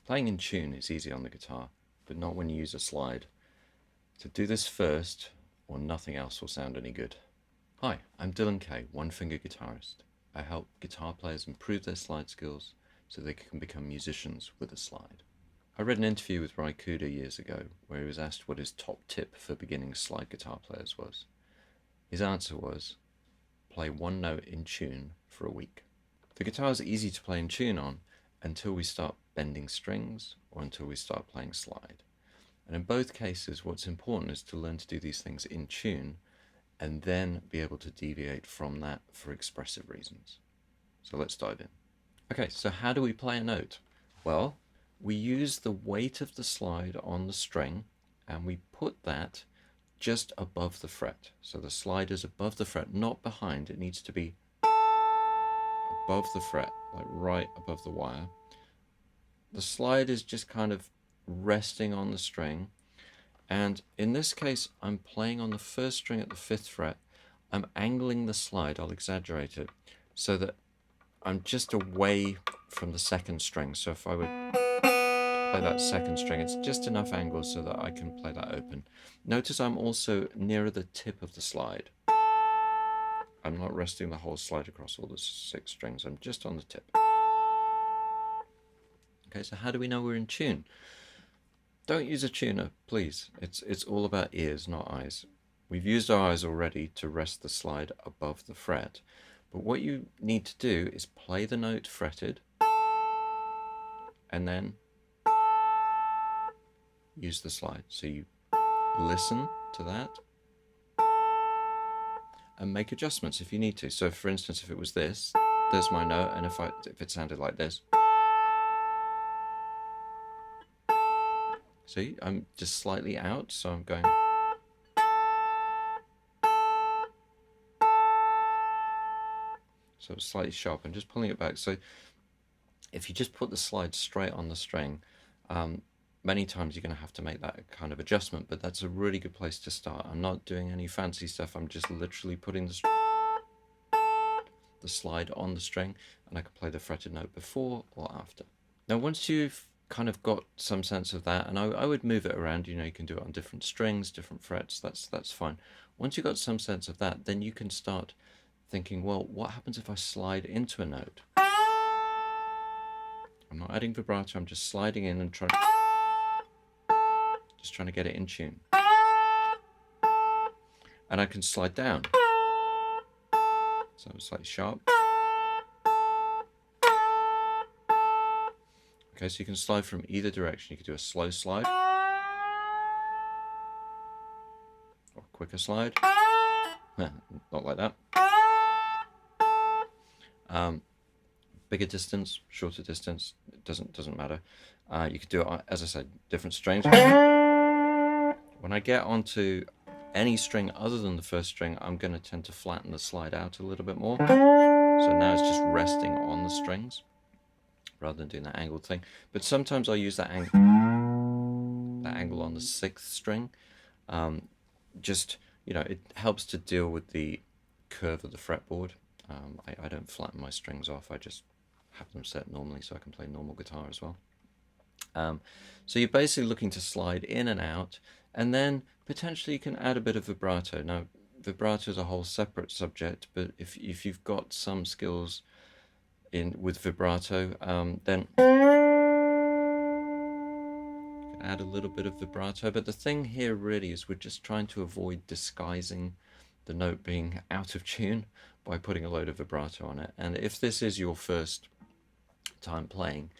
Playing in tune is easy on the guitar, but not when you use a slide. So do this first, or nothing else will sound any good. Hi, I'm Dylan Kay, one-finger guitarist. I help guitar players improve their slide skills so they can become musicians with a slide. I read an interview with Ry Cooder years ago where he was asked what his top tip for beginning slide guitar players was. His answer was, play one note in tune for a week. The guitar is easy to play in tune on until we start bending strings or until we start playing slide. And in both cases, what's important is to learn to do these things in tune and then be able to deviate from that for expressive reasons. So let's dive in. Okay, so how do we play a note? Well, we use the weight of the slide on the string and we put that just above the fret. So the slide is above the fret, not behind. It needs to be above the fret, like right above the wire. The slide is just kind of resting on the string. And in this case, I'm playing on the first string at the 5th fret. I'm angling the slide, I'll exaggerate it, so that I'm just away from the 2nd string. So if I would play that 2nd string, it's just enough angle so that I can play that open. Notice I'm also nearer the tip of the slide. I'm not resting the whole slide across all the 6 strings, I'm just on the tip. Okay, so how do we know we're in tune? Don't use a tuner, please. It's all about ears, not eyes. We've used our eyes already to rest the slide above the fret. But what you need to do is play the note fretted and then use the slide. So you listen to that and make adjustments if you need to. So for instance, if it was this, there's my note, and if it sounded like this. See, I'm just slightly out, so I'm going. So it's slightly sharp. I'm just pulling it back. So if you just put the slide straight on the string, many times you're going to have to make that kind of adjustment, but that's a really good place to start. I'm not doing any fancy stuff. I'm just literally putting the slide on the string, and I can play the fretted note before or after. Now, once you've kind of got some sense of that, and I would move it around, you can do it on different strings, different frets, that's fine. Once you've got some sense of that, then you can start thinking, well, what happens if I slide into a note? I'm not adding vibrato, I'm just sliding in and trying to get it in tune. And I can slide down. So it's like sharp. Okay, so you can slide from either direction. You can do a slow slide or a quicker slide. Not like that. Bigger distance, shorter distance, it doesn't matter. You could do it, as I said, different strings. When I get onto any string other than the first string, I'm going to tend to flatten the slide out a little bit more. So now it's just resting on the strings rather than doing that angled thing. But sometimes I'll use that angle on the 6th string. It helps to deal with the curve of the fretboard. I don't flatten my strings off, I just have them set normally so I can play normal guitar as well. So you're basically looking to slide in and out, and then potentially you can add a bit of vibrato. Now, vibrato is a whole separate subject, but if you've got some skills with vibrato, then you can add a little bit of vibrato. But the thing here really is we're just trying to avoid disguising the note being out of tune by putting a load of vibrato on it. And if this is your first time playing,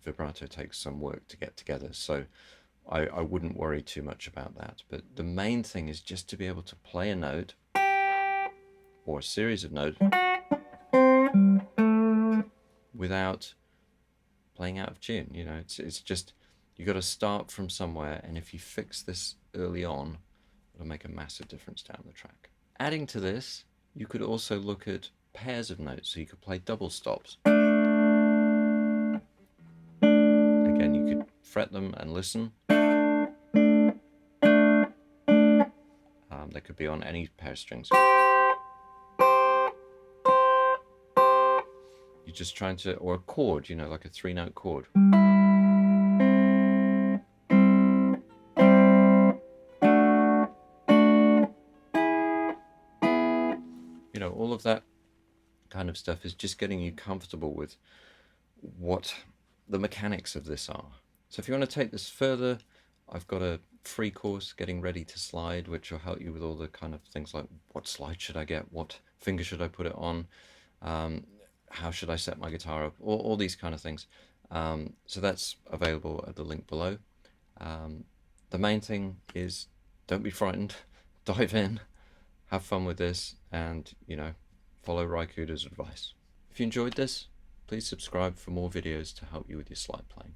vibrato takes some work to get together, so I wouldn't worry too much about that. But the main thing is just to be able to play a note or a series of notes without playing out of tune. It's just, you got to start from somewhere, and if you fix this early on, it'll make a massive difference down the track. Adding to this, you could also look at pairs of notes, so you could play double stops. Again, you could fret them and listen. They could be on any pair of strings. You You're just trying to, or a chord, you know, like a 3-note chord. You know, all of that kind of stuff is just getting you comfortable with what the mechanics of this are. So if you want to take this further, I've got a free course, Getting Ready to Slide, which will help you with all the kind of things like what slide should I get, what finger should I put it on, how should I set my guitar up, all these kind of things. So that's available at the link below. The main thing is don't be frightened, dive in, have fun with this, and, you know, follow Raikuda's advice. If you enjoyed this, please subscribe for more videos to help you with your slide playing.